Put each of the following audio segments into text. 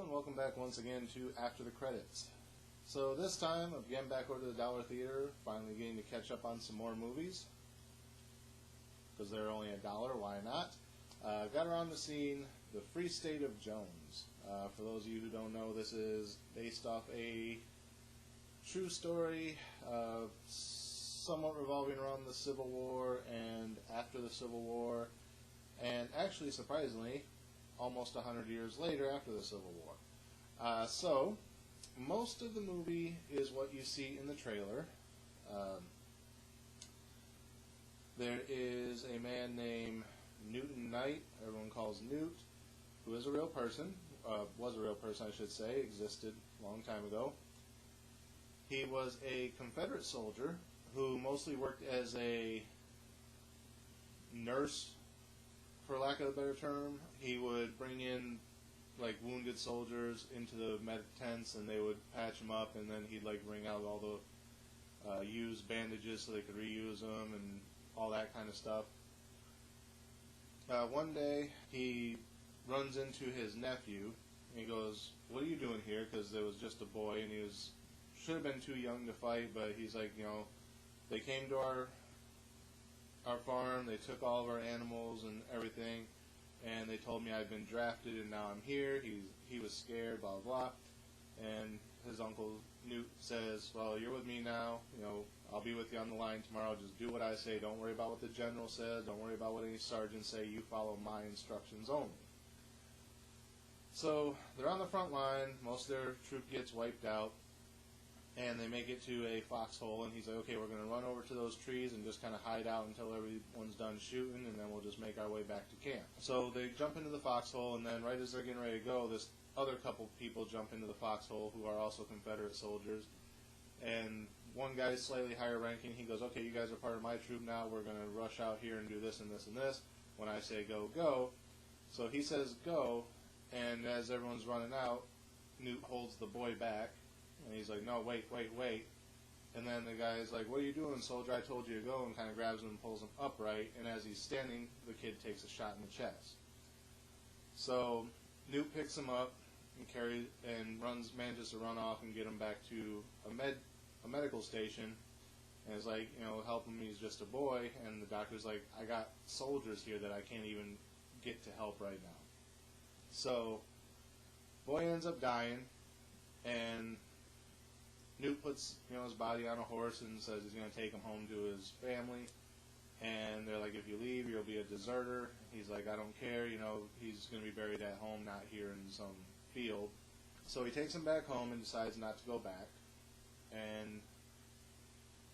and welcome back once again to After the Credits. So this time, again back over to the Dollar Theater, finally getting to catch up on some more movies, because they're only $1, why not? Got around to seeing The Free State of Jones. For those of you who don't know, this is based off a true story, somewhat revolving around the Civil War and after the Civil War, and actually, surprisingly, almost 100 years later after the Civil War. So, most of the movie is what you see in the trailer. There is a man named Newt, everyone calls Newt, who is a real person, was a real person I should say, existed a long time ago. He was a Confederate soldier who mostly worked as a nurse, for lack of a better term. He would bring in like wounded soldiers into the med tents, and they would patch them up, and then he'd like bring out all the used bandages so they could reuse them and all that kind of stuff. One day he runs into his nephew, and he goes, "What are you doing here?" Because there was just a boy, and he should have been too young to fight, but he's like, they came to our farm, they took all of our animals and everything, and they told me I'd been drafted and now I'm here. He was scared, blah, blah, blah. And his uncle Newt says, "Well, you're with me now, I'll be with you on the line tomorrow. Just do what I say. Don't worry about what the general says. Don't worry about what any sergeants say. You follow my instructions only." So they're on the front line. Most of their troop gets wiped out, and they make it to a foxhole, and he's like, "Okay, we're going to run over to those trees and just kind of hide out until everyone's done shooting, and then we'll just make our way back to camp." So they jump into the foxhole, and then right as they're getting ready to go, this other couple people jump into the foxhole who are also Confederate soldiers. And one guy is slightly higher ranking. He goes, "Okay, you guys are part of my troop now. We're going to rush out here and do this and this and this. When I say go, go." So he says go, and as everyone's running out, Newt holds the boy back. And he's like, "No, wait. And then the guy's like, "What are you doing, soldier? I told you to go," and kind of grabs him and pulls him upright. And as he's standing, the kid takes a shot in the chest. So Newt picks him up and manages to run off and get him back to a medical station. And is like, help him. He's just a boy. And the doctor's like, "I got soldiers here that I can't even get to help right now." So boy ends up dying, and Newt puts his body on a horse and says he's going to take him home to his family. And they're like, "If you leave, you'll be a deserter." He's like, "I don't care. He's going to be buried at home, not here in some field." So he takes him back home and decides not to go back. And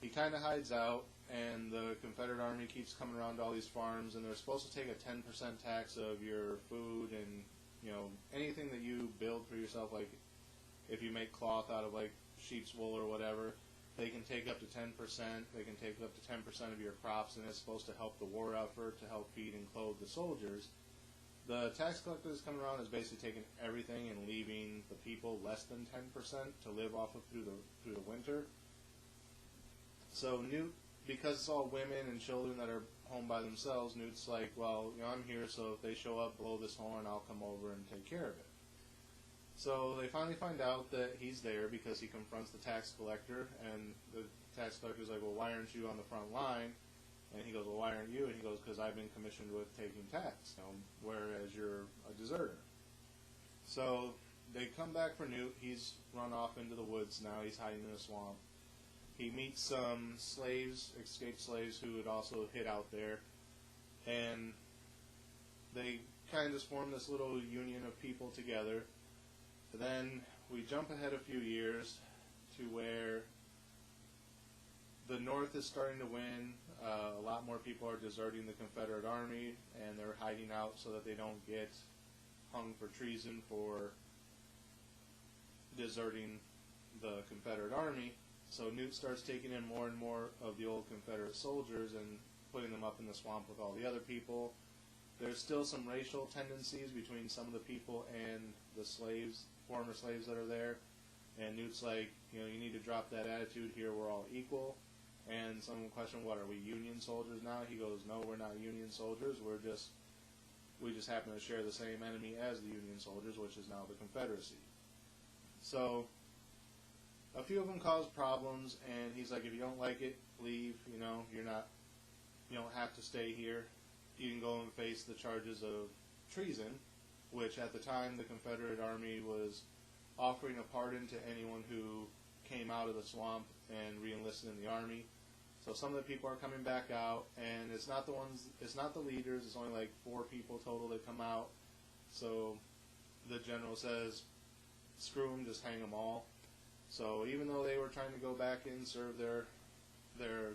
he kind of hides out, and the Confederate Army keeps coming around to all these farms, and they're supposed to take a 10% tax of your food and anything that you build for yourself, like if you make cloth out of like sheep's wool or whatever, they can take up to 10%. They can take up to 10% of your crops, and it's supposed to help the war effort, to help feed and clothe the soldiers. The tax collector that's coming around is basically taking everything and leaving the people less than 10% to live off of through the winter. So Newt, because it's all women and children that are home by themselves, Newt's like, "Well, I'm here, so if they show up, blow this horn, I'll come over and take care of it." So they finally find out that he's there because he confronts the tax collector, and the tax collector's like, "Well, why aren't you on the front line?" And he goes, "Well, why aren't you?" And he goes, "Because I've been commissioned with taking tax, whereas you're a deserter." So they come back for Newt. He's run off into the woods now. He's hiding in a swamp. He meets some slaves, escaped slaves, who had also hid out there, and they kind of just form this little union of people together. Then we jump ahead a few years to where the North is starting to win. A lot more people are deserting the Confederate Army, and they're hiding out so that they don't get hung for treason for deserting the Confederate Army. So Newt starts taking in more and more of the old Confederate soldiers and putting them up in the swamp with all the other people. There's still some racial tendencies between some of the people and the slaves, former slaves that are there. And Newt's like, you need to drop that attitude here. We're all equal. And someone questioned, "What, are we Union soldiers now?" He goes, "No, we're not Union soldiers. We're just We just happen to share the same enemy as the Union soldiers, which is now the Confederacy. So a few of them cause problems, and he's like, if you don't like it, leave. You know, you don't have to stay here. You can go and face the charges of treason, which at the time the Confederate Army was offering a pardon to anyone who came out of the swamp and re-enlisted in the army. So some of the people are coming back out, and it's not the leaders, it's only like 4 people total that come out. So the general says, screw them, just hang them all. So even though they were trying to go back and serve their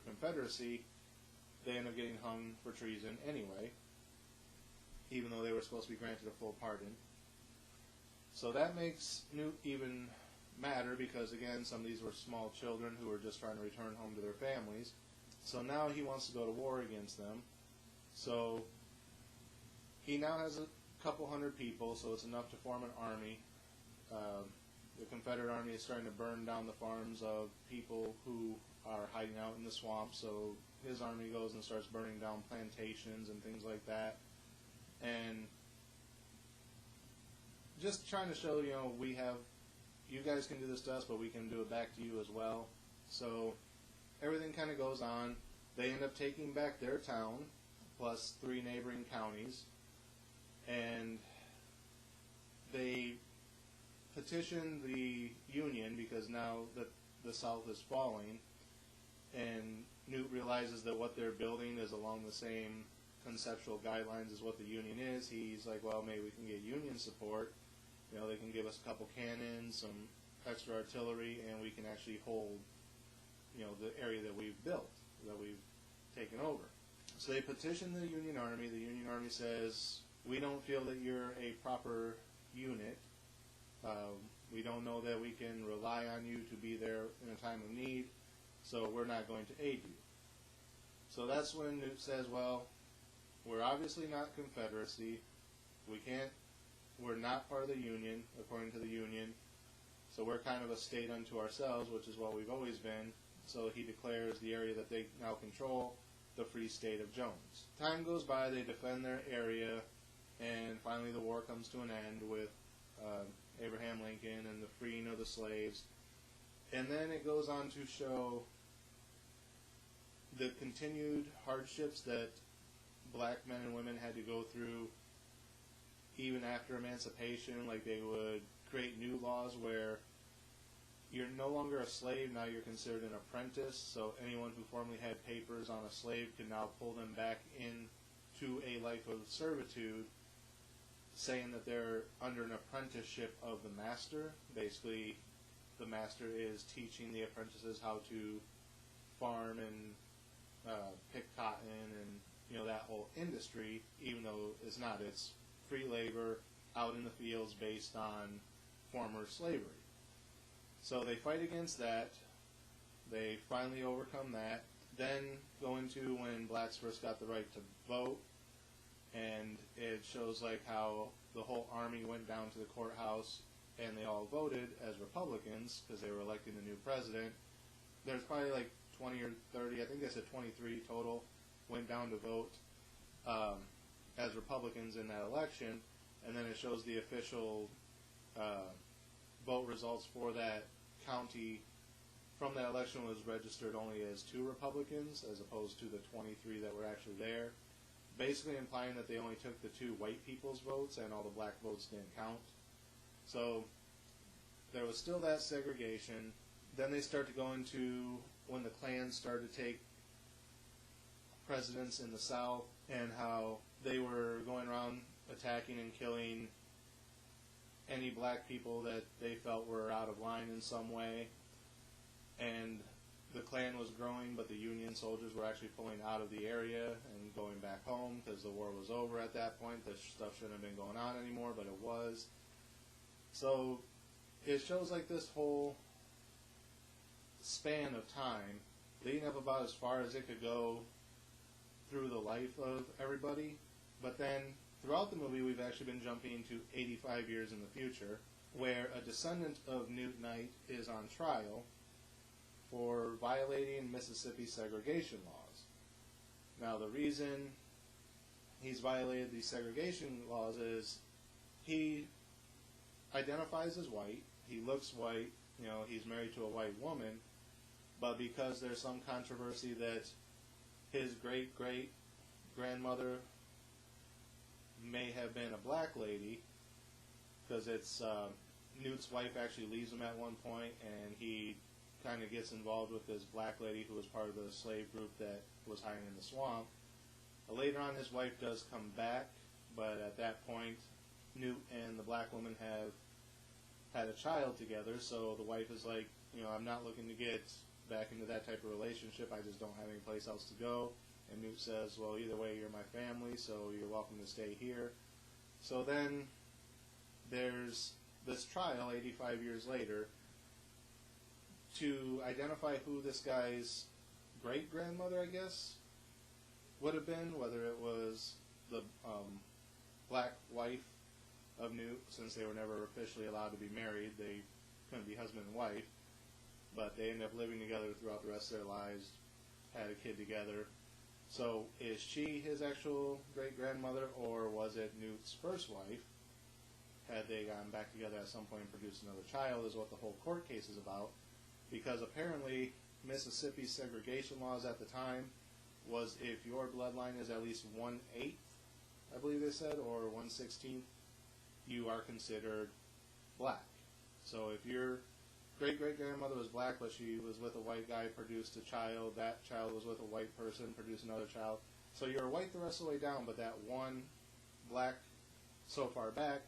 Confederacy, they end up getting hung for treason anyway, even though they were supposed to be granted a full pardon. So that makes Newt even madder because, again, some of these were small children who were just trying to return home to their families. So now he wants to go to war against them. So he now has a couple hundred people, so it's enough to form an army. The Confederate Army is starting to burn down the farms of people who are hiding out in the swamp, so his army goes and starts burning down plantations and things like that. And just trying to show, you guys can do this to us, but we can do it back to you as well. So everything kind of goes on. They end up taking back their town, plus 3 neighboring counties, and they petition the Union because now that the South is falling, and Newt realizes that what they're building is along the same conceptual guidelines as what the Union is. He's like, well, maybe we can get Union support. They can give us a couple cannons, some extra artillery, and we can actually hold, the area that we've built, that we've taken over. So they petition the Union Army. The Union Army says, we don't feel that you're a proper unit. We don't know that we can rely on you to be there in a time of need, so we're not going to aid you. So that's when Newt says, well, we're obviously not Confederacy. We're not part of the Union, according to the Union, so we're kind of a state unto ourselves, which is what we've always been. So he declares the area that they now control the Free State of Jones. Time goes by, they defend their area, and finally the war comes to an end with Abraham Lincoln and the freeing of the slaves. And then it goes on to show the continued hardships that black men and women had to go through even after emancipation. Like, they would create new laws where you're no longer a slave, now you're considered an apprentice. So anyone who formerly had papers on a slave can now pull them back into a life of servitude, saying that they're under an apprenticeship of the master. Basically, the master is teaching the apprentices how to farm and pick cotton and that whole industry, even though it's not. It's free labor out in the fields based on former slavery. So they fight against that. They finally overcome that. Then go into when blacks first got the right to vote, and it shows like how the whole army went down to the courthouse and they all voted as Republicans because they were electing the new president. There's probably like 20 or 30, I think they said 23 total, went down to vote as Republicans in that election. And then it shows the official vote results for that county from that election was registered only as 2 Republicans as opposed to the 23 that were actually there, basically implying that they only took the 2 white people's votes and all the black votes didn't count. So there was still that segregation. Then they start to go into when the Klan started to take precedence in the South and how they were going around attacking and killing any black people that they felt were out of line in some way. And the Klan was growing, but the Union soldiers were actually pulling out of the area and going back home because the war was over at that point. This stuff shouldn't have been going on anymore, but it was. So it shows like this whole span of time leading up about as far as it could go through the life of everybody. But then throughout the movie we've actually been jumping to 85 years in the future, where a descendant of Newt Knight is on trial for violating Mississippi segregation laws. Now the reason he's violated these segregation laws is he identifies as white, he looks white, he's married to a white woman, but because there's some controversy that his great-great-grandmother may have been a black lady, because it's Newt's wife actually leaves him at one point, and he kind of gets involved with this black lady who was part of the slave group that was hiding in the swamp. Later on, his wife does come back, but at that point, Newt and the black woman have had a child together, so the wife is like, I'm not looking to get back into that type of relationship, I just don't have any place else to go. And Newt says, well, either way, you're my family, so you're welcome to stay here. So then there's this trial 85 years later to identify who this guy's great-grandmother, I guess, would have been, whether it was the black wife of Newt, since they were never officially allowed to be married. They couldn't be husband and wife, but they ended up living together throughout the rest of their lives, had a kid together. So is she his actual great-grandmother, or was it Newt's first wife? Had they gotten back together at some point and produced another child, is what the whole court case is about. Because apparently Mississippi's segregation laws at the time was if your bloodline is at least 1/8, I believe they said, or 1/16, you are considered black. So if your great-great-grandmother was black, but she was with a white guy, produced a child, that child was with a white person, produced another child. So you're white the rest of the way down, but that one black so far back,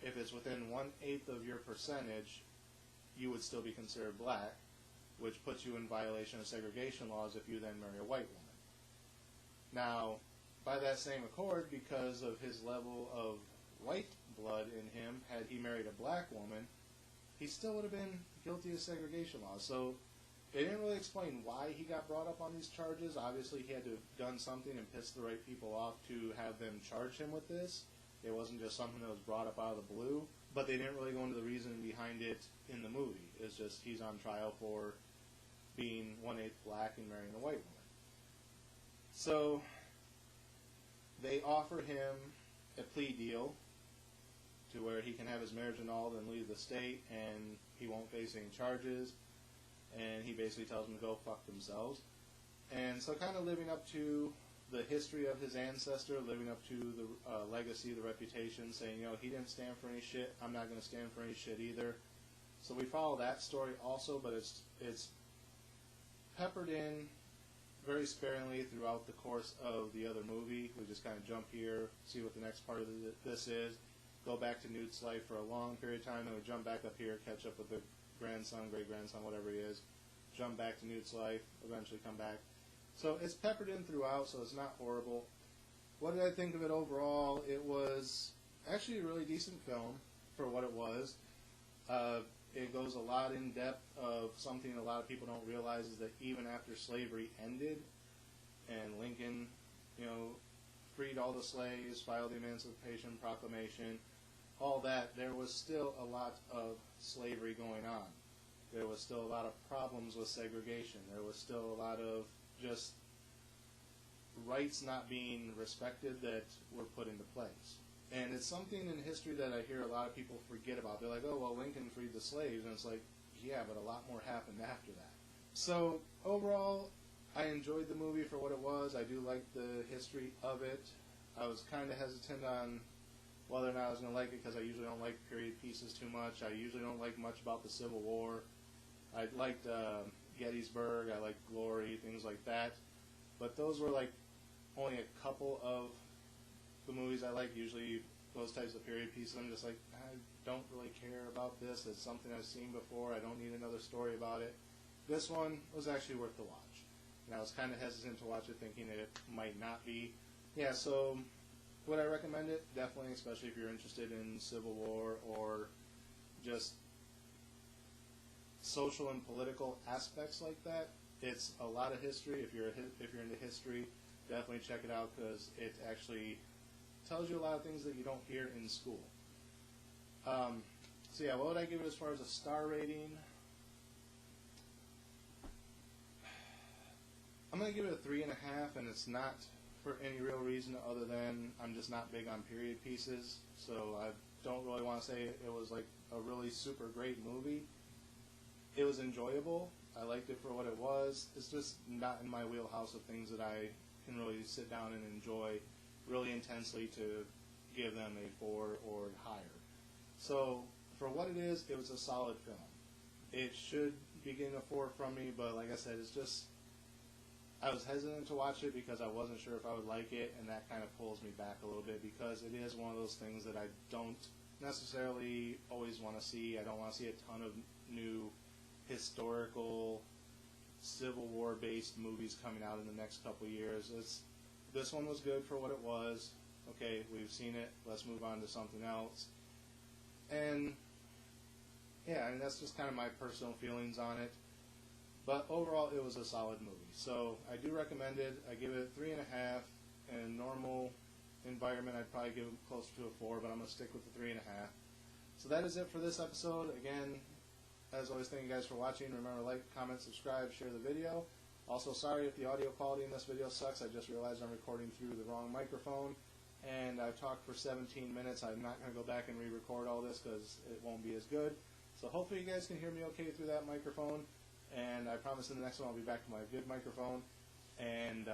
if it's within 1/8 of your percentage, you would still be considered black, which puts you in violation of segregation laws if you then marry a white woman. Now, by that same accord, because of his level of white blood in him, had he married a black woman, he still would have been guilty of segregation laws. So they didn't really explain why he got brought up on these charges. Obviously, he had to have done something and pissed the right people off to have them charge him with this. It wasn't just something that was brought up out of the blue. But they didn't really go into the reasoning behind it in the movie. It's just he's on trial for being 1/8 black and marrying a white woman. So they offer him a plea deal to where he can have his marriage annulled and leave the state, and he won't face any charges, and he basically tells them to go fuck themselves. And so kind of living up to the history of his ancestor, living up to the legacy, the reputation, saying, he didn't stand for any shit, I'm not going to stand for any shit either. So we follow that story also, but it's peppered in very sparingly throughout the course of the other movie. We just kind of jump here, see what the next part of this is, go back to Newt's life for a long period of time, then we jump back up here, catch up with the grandson, great-grandson, whatever he is, jump back to Newt's life, eventually come back. So it's peppered in throughout, so it's not horrible. What did I think of it overall? It was actually a really decent film for what it was. It goes a lot in depth of something a lot of people don't realize, is that even after slavery ended and Lincoln, freed all the slaves, filed the Emancipation Proclamation, all that, there was still a lot of slavery going on. There was still a lot of problems with segregation. There was still a lot of just rights not being respected that were put into place. And it's something in history that I hear a lot of people forget about. They're like, oh, well, Lincoln freed the slaves. And it's like, yeah, but a lot more happened after that. So overall, I enjoyed the movie for what it was. I do like the history of it. I was kind of hesitant on whether or not I was going to like it, because I usually don't like period pieces too much. I usually don't like much about the Civil War. I liked Gettysburg, I liked Glory, things like that. But those were like only a couple of the movies I like. Usually those types of period pieces, I'm just like, I don't really care about this. It's something I've seen before. I don't need another story about it. This one was actually worth the watch. And I was kind of hesitant to watch it, thinking it might not be. Yeah, so would I recommend it? Definitely, especially if you're interested in Civil War or just social and political aspects like that. It's a lot of history. If you're into history, definitely check it out, because it actually tells you a lot of things that you don't hear in school. So yeah, what would I give it as far as a star rating? I'm going to give it a 3.5, and it's not for any real reason other than I'm just not big on period pieces. So I don't really want to say it was like a really super great movie. It was enjoyable. I liked it for what it was. It's just not in my wheelhouse of things that I can really sit down and enjoy really intensely to give them a 4 or higher. So for what it is, it was a solid film. It should be getting a 4 from me, but like I said, it's just, I was hesitant to watch it because I wasn't sure if I would like it, and that kind of pulls me back a little bit because it is one of those things that I don't necessarily always want to see. I don't want to see a ton of new historical Civil War based movies coming out in the next couple years. This one was good for what it was. Okay, we've seen it, let's move on to something else. And yeah, and that's just kind of my personal feelings on it. But overall, it was a solid movie. So I do recommend it. I give it 3.5. In a normal environment, I'd probably give it closer to a 4, but I'm going to stick with the 3.5. So that is it for this episode. Again, as always, thank you guys for watching. Remember, like, comment, subscribe, share the video. Also, sorry if the audio quality in this video sucks. I just realized I'm recording through the wrong microphone. And I've talked for 17 minutes. I'm not going to go back and re-record all this because it won't be as good. So hopefully you guys can hear me okay through that microphone. And I promise in the next one I'll be back to my good microphone. And,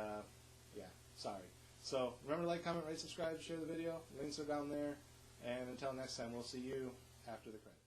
yeah, sorry. So remember to like, comment, rate, subscribe, share the video. Links are down there. And until next time, we'll see you after the credits.